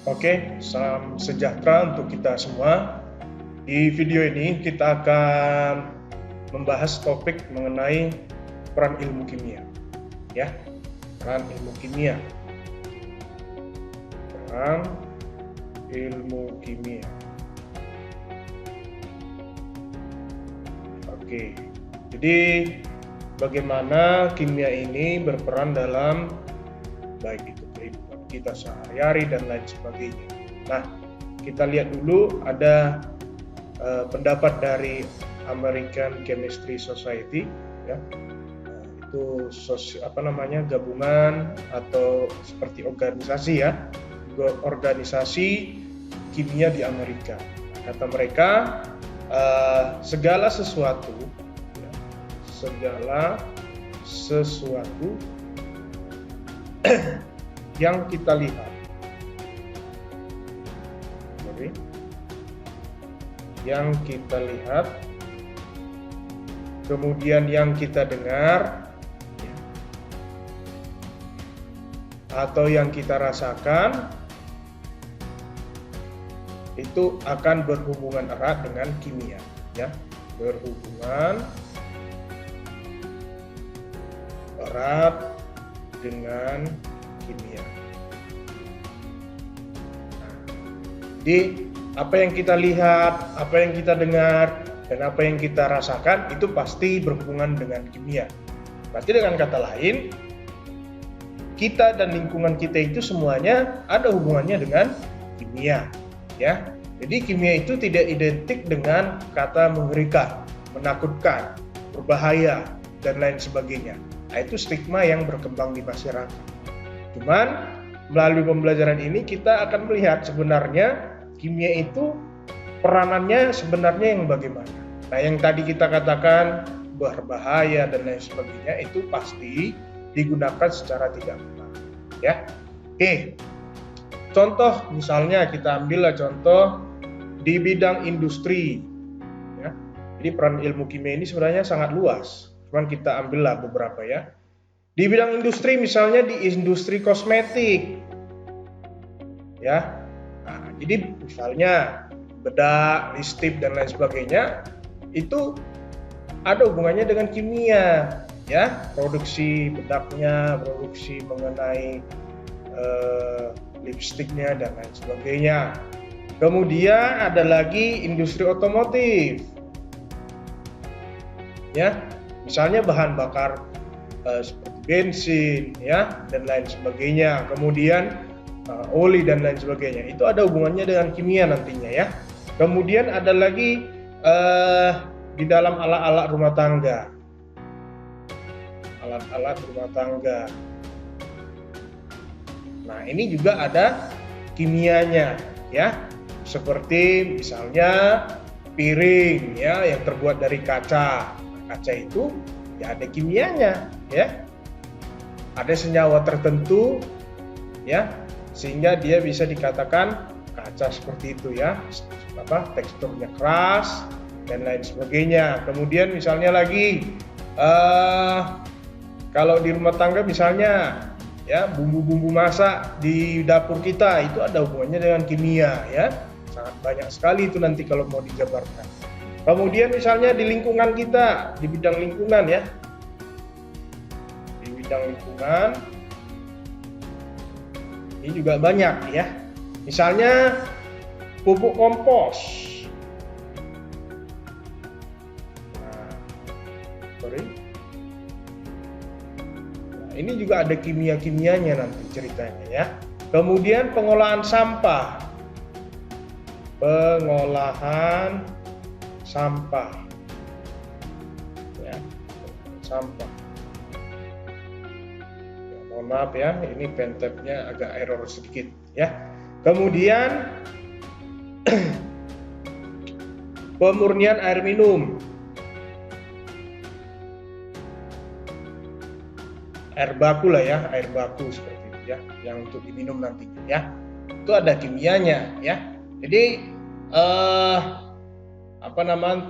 Oke, salam sejahtera untuk kita semua. Di video ini kita akan membahas topik mengenai peran ilmu kimia. Ya, peran ilmu kimia. Peran ilmu kimia. Oke, jadi bagaimana kimia ini berperan dalam baik itu kehidupan kita sehari-hari dan lain sebagainya. Nah, kita lihat dulu ada pendapat dari American Chemistry Society, ya. Itu gabungan atau seperti organisasi, ya, organisasi kimia di Amerika. Kata mereka, segala sesuatu yang kita lihat, kemudian yang kita dengar, atau yang kita rasakan, itu akan berhubungan erat dengan kimia, ya, berhubungan erat dengan kimia. Jadi apa yang kita lihat, apa yang kita dengar, dan apa yang kita rasakan itu pasti berhubungan dengan kimia. Berarti dengan kata lain, kita dan lingkungan kita itu semuanya ada hubungannya dengan kimia, ya. Jadi kimia itu tidak identik dengan kata mengerikan, menakutkan, berbahaya, dan lain sebagainya. Nah, itu stigma yang berkembang di masyarakat. Cuman melalui pembelajaran ini kita akan melihat sebenarnya kimia itu peranannya sebenarnya yang bagaimana. Nah, yang tadi kita katakan berbahaya dan lain sebagainya itu pasti digunakan secara tidak benar, ya. Oke. Contoh misalnya kita ambillah contoh di bidang industri, ya. Jadi peran ilmu kimia ini sebenarnya sangat luas. Cuman kita ambillah beberapa, ya. Di bidang industri misalnya di industri kosmetik, ya. Nah, jadi misalnya bedak, lipstik dan lain sebagainya itu ada hubungannya dengan kimia, ya. Produksi bedaknya, produksi mengenai lipstiknya dan lain sebagainya. Kemudian ada lagi industri otomotif, ya. Misalnya bahan bakar seperti bensin, ya, dan lain sebagainya. Kemudian oli dan lain sebagainya. Itu ada hubungannya dengan kimia nantinya, ya. Kemudian ada lagi di dalam alat-alat rumah tangga. Alat-alat rumah tangga. Nah, ini juga ada kimianya, ya. Seperti misalnya piring, ya, yang terbuat dari kaca. Kaca itu ya ada kimianya, ya. Ada senyawa tertentu, ya, sehingga dia bisa dikatakan kaca seperti itu, ya. Teksturnya keras dan lain sebagainya. Kemudian misalnya lagi kalau di rumah tangga misalnya, ya, bumbu-bumbu masak di dapur kita itu ada hubungannya dengan kimia, ya. Sangat banyak sekali itu nanti kalau mau dijabarkan. Kemudian misalnya di lingkungan kita, di bidang lingkungan, ya. Di bidang lingkungan ini juga banyak, ya. Misalnya pupuk kompos. Ini juga ada kimia-kimianya nanti ceritanya, ya. Kemudian pengolahan sampah. Ya, sampah. Ya, mohon maaf, ya, ini pentapnya agak error sedikit, ya. Kemudian pemurnian air minum. Air baku lah, ya, air baku seperti itu, ya, yang untuk diminum nantinya, ya. Itu ada kimianya, ya. Jadi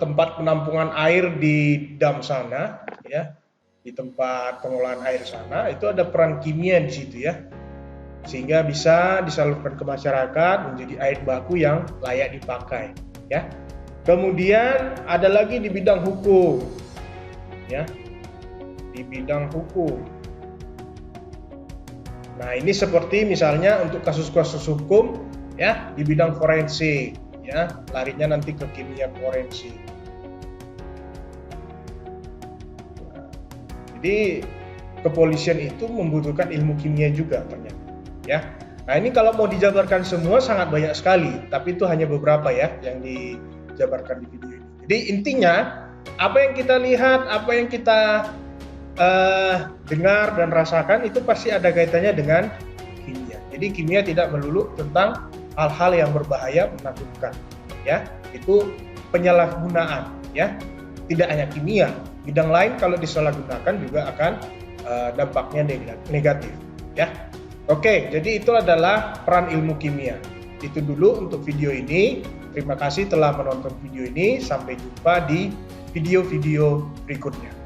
tempat penampungan air di dam sana, ya, di tempat pengolahan air sana itu ada peran kimia di situ, ya. sehingga bisa disalurkan ke masyarakat menjadi air baku yang layak dipakai, ya. Kemudian ada lagi di bidang hukum, ya, di bidang hukum. Nah, ini seperti misalnya untuk kasus-kasus hukum, ya, di bidang forensik, ya, larinya nanti ke kimia forensik. Nah, jadi kepolisian itu membutuhkan ilmu kimia juga ternyata, ya. Nah, ini kalau mau dijabarkan semua sangat banyak sekali, tapi itu hanya beberapa ya yang dijabarkan di video ini. Jadi intinya apa yang kita lihat, apa yang kita dengar dan rasakan itu pasti ada kaitannya dengan kimia. Jadi kimia tidak melulu tentang hal-hal yang berbahaya, menakutkan, ya. Itu penyalahgunaan, ya. Tidak hanya kimia, bidang lain kalau disalahgunakan juga akan dampaknya negatif, ya. Oke, jadi itu adalah peran ilmu kimia. Itu dulu untuk video ini. Terima kasih telah menonton video ini. Sampai jumpa di video-video berikutnya.